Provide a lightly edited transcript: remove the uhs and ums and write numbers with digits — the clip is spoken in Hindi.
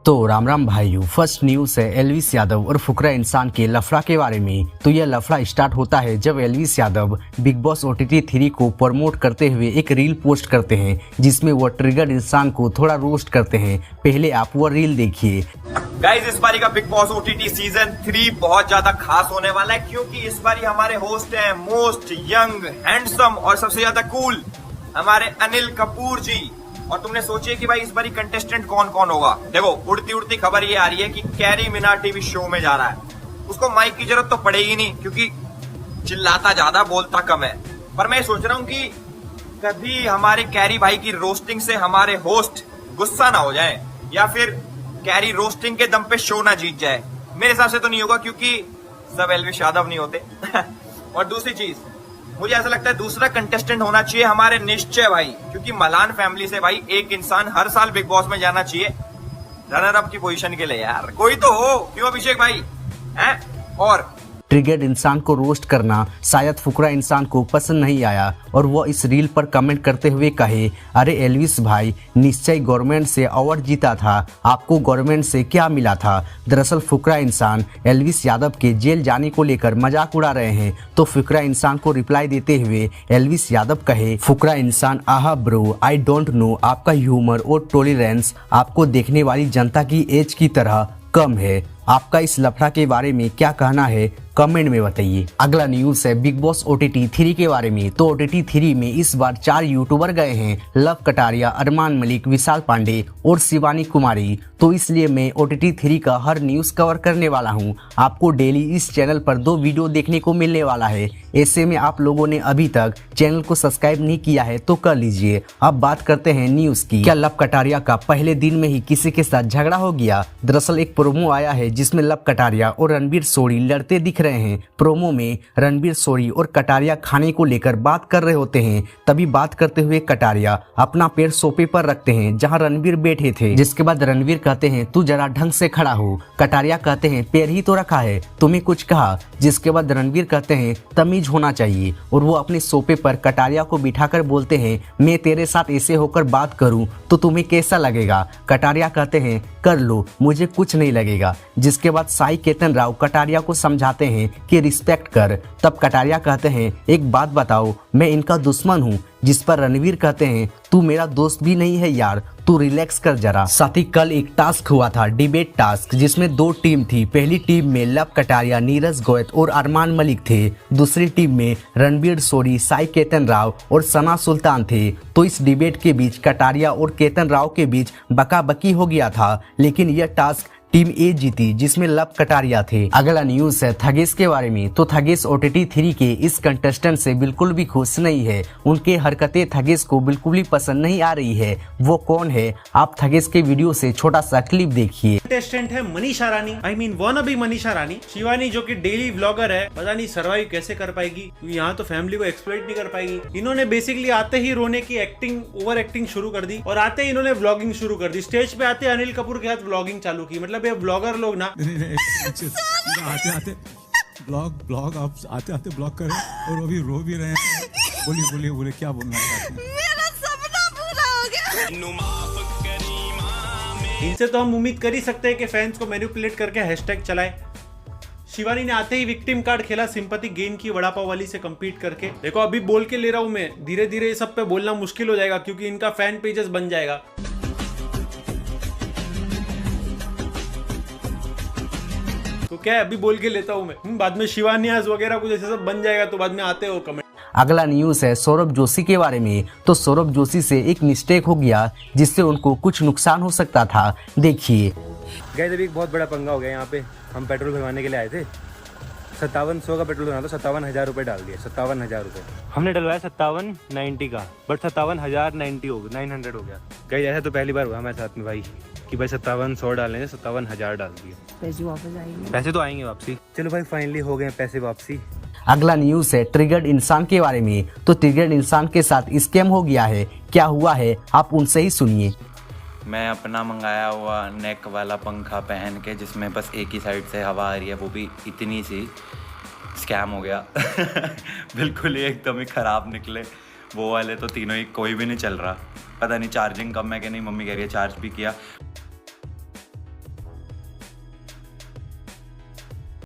तो राम राम भाइयों, फर्स्ट न्यूज है एल्विस यादव और फुकरा इंसान के लफड़ा के बारे में। तो यह लफड़ा स्टार्ट होता है जब Elvis Yadav big boss OTT 3 को प्रमोट करते हुए एक रील पोस्ट करते हैं जिसमें वो ट्रिगर्ड इंसान को थोड़ा रोस्ट करते हैं। पहले आप वो रील देखिए। गाइस, इस बारी का बिग बॉस OTT सीजन 3 बहुत ज्यादा खास होने वाला है क्योंकि इस बारी हमारे होस्ट हैं मोस्ट यंग, हैंडसम और सबसे ज्यादा कूल हमारे अनिल कपूर जी। और तुमने सोचिए कि भाई इस बारी कंटेस्टेंट कौन कौन होगा। देखो, उड़ती उड़ती खबर ये आ रही है कि कैरी मिनाटी भी शो में जा रहा है। उसको माइक की जरूरत तो पड़ेगी नहीं क्योंकि चिल्लाता ज्यादा बोलता कम है। पर मैं सोच रहा हूँ कि कभी हमारे कैरी भाई की रोस्टिंग से हमारे होस्ट गुस्सा ना हो जाए या फिर कैरी रोस्टिंग के दम पे शो ना जीत जाए। मेरे हिसाब से तो नहीं होगा क्योंकि सब एल्विस यादव नहीं होते। और दूसरी चीज, मुझे ऐसा लगता है दूसरा कंटेस्टेंट होना चाहिए हमारे निश्चय भाई, क्योंकि मलान फैमिली से भाई एक इंसान हर साल बिग बॉस में जाना चाहिए रनर अप की पोजीशन के लिए। यार कोई तो हो, क्यों अभिषेक भाई हैं? और ट्रिगर्ड इंसान को रोस्ट करना शायद फुकरा इंसान को पसंद नहीं आया और वो इस रील पर कमेंट करते हुए कहे, अरे एल्विस भाई, निश्चय गवर्नमेंट से अवार्ड जीता था, आपको गवर्नमेंट से क्या मिला था। दरअसल फुकरा इंसान एल्विस यादव के जेल जाने को लेकर मजाक उड़ा रहे हैं। तो फुकरा इंसान को रिप्लाई देते हुए एल्विस यादव कहे, फुकरा इंसान, आहा ब्रो, आई डोंट नो, आपका ह्यूमर और टॉलरेंस आपको देखने वाली जनता की एज की तरह कम है। आपका इस लफड़ा के बारे में क्या कहना है, कमेंट में बताइए। अगला न्यूज है बिग बॉस OTT 3 के बारे में। तो OTT 3 में इस बार 4 यूट्यूबर गए हैं, लव कटारिया, अरमान मलिक, विशाल पांडे और शिवानी कुमारी। तो इसलिए मैं OTT 3 का हर न्यूज कवर करने वाला हूं। आपको डेली इस चैनल पर 2 वीडियो देखने को मिलने वाला है। ऐसे में आप लोगों ने अभी तक चैनल को सब्सक्राइब नहीं किया है तो कर लीजिए। अब बात करते हैं न्यूज की। क्या लव कटारिया का पहले दिन में ही किसी के साथ झगड़ा हो गया? दरअसल एक प्रोमो आया है जिसमें लव कटारिया और रणवीर सोरी लड़ते दिख रहे हैं। प्रोमो में रणवीर सोरी और कटारिया खाने को लेकर बात कर रहे होते हैं। तभी बात करते हुए कटारिया अपना पैर सोफे पर रखते हैं जहां रणवीर बैठे थे। जिसके बाद रणवीर कहते हैं, तू जरा ढंग से खड़ा हो। कटारिया कहते हैं, पैर ही तो रखा है, तुम्हें कुछ कहा? जिसके बाद रणवीर कहते हैं, तमीज होना चाहिए। और वो अपने सोफे पर कटारिया को बिठाकर बोलते हैं, मैं तेरे साथ ऐसे होकर बात करूं तो तुम्हें कैसा लगेगा? कटारिया कहते हैं, कर लो, मुझे कुछ नहीं लगेगा। जिसके बाद साई केतन राव कटारिया को समझाते हैं कि रिस्पेक्ट कर। तब कटारिया कहते हैं, एक बात बताओ, मैं इनका दुश्मन हूँ? जिस पर रणवीर कहते हैं, तू मेरा दोस्त भी नहीं है यार, तू रिलैक्स कर जरा। साथ ही कल एक टास्क हुआ था, डिबेट टास्क, जिसमें 2 टीम थी। पहली टीम में लव कटारिया, नीरज गोयत और अरमान मलिक थे। दूसरी टीम में रणवीर सोरी, साई केतन राव और सना सुल्तान थे। तो इस डिबेट के बीच कटारिया और केतन राव के बीच बकाबकी हो गया था, लेकिन यह टास्क टीम ए जीती जिसमें लव कटारिया थे। अगला न्यूज है थगेश के बारे में। तो थगेश OTT 3 के इस कंटेस्टेंट से बिल्कुल भी खुश नहीं है। उनके हरकतें थगेश को बिल्कुल भी पसंद नहीं आ रही है। वो कौन है, आप थगेश के वीडियो से छोटा सा क्लिप देखिए। कंटेस्टेंट है मनीषा रानी, आई मीन वानाबी मनीषा रानी। शिवानी जो कि डेली व्लॉगर है, पता नहीं सर्वाइव कैसे कर पाएगी, यहाँ तो फैमिली को एक्सप्लॉइट नहीं कर पाएगी। इन्होंने बेसिकली आते ही रोने की एक्टिंग, ओवर एक्टिंग शुरू कर दी और आते ही इन्होंने व्लॉगिंग शुरू कर दी। स्टेज पे आते अनिल कपूर के साथ व्लॉगिंग चालू की। मतलब ये व्लॉगर लोग ना आते आते ब्लॉग आप आते आते ब्लॉग करें और वो भी रो भी रहे हैं। बोलिए क्या बोलना चाहते हैं? मेरा सपना पूरा हो गया। इनसे तो हम उम्मीद कर ही सकते हैं कि फैंस को मैनिपुलेट करके हैशटैग चलाए। शिवानी ने आते ही विक्टिम कार्ड खेला, सिंपैथी गेन की वड़ा पाव वाली से compete करके। देखो अभी बोल के ले रहा हूं मैं, धीरे धीरे सब पे बोलना मुश्किल हो जाएगा क्योंकि इनका फैन पेजेस बन जाएगा। तो क्या है, अभी बोल के लेता हूं मैं, बाद में शिवानियाज वगैरह कुछ ऐसे सब बन जाएगा तो बाद में आते हो कमेंट। अगला न्यूज है सौरभ जोशी के बारे में। तो सौरभ जोशी से एक मिस्टेक हो गया जिससे उनको कुछ नुकसान हो सकता था, देखिए। गए अभी एक बहुत बड़ा पंगा हो गया यहाँ पे। हम पेट्रोल भरवाने के लिए आए थे, 5700 का पेट्रोल भरना था, 57,000 रुपये डाल दिए। 57,000 रुपये हमने डलवाया, 5790 का, बट 57,090 हो गया, 900 हो गया। गई ऐसा तो पहली बार हुआ हमारे साथ में भाई कि भाई 5700 डालने थे, 57,000 डाल दिए। पैसे वापस आएंगे? पैसे तो आएंगे वापसी। चलो भाई फाइनली हो गए पैसे वापसी। अगला न्यूज है ट्रिगर्ड इंसान के बारे में। तो ट्रिगर्ड इंसान के साथ स्कैम हो गया है, क्या हुआ है आप उनसे ही सुनिए। मैं अपना मंगाया हुआ नेक वाला पंखा पहन के जिसमें बस एक ही साइड से हवा आ रही है, वो भी इतनी सी, स्कैम हो गया। बिल्कुल ही एकदम ही ख़राब निकले वो वाले तो तीनों ही, कोई भी नहीं चल रहा। पता नहीं चार्जिंग कम है कि नहीं, मम्मी कह रही है चार्ज भी किया।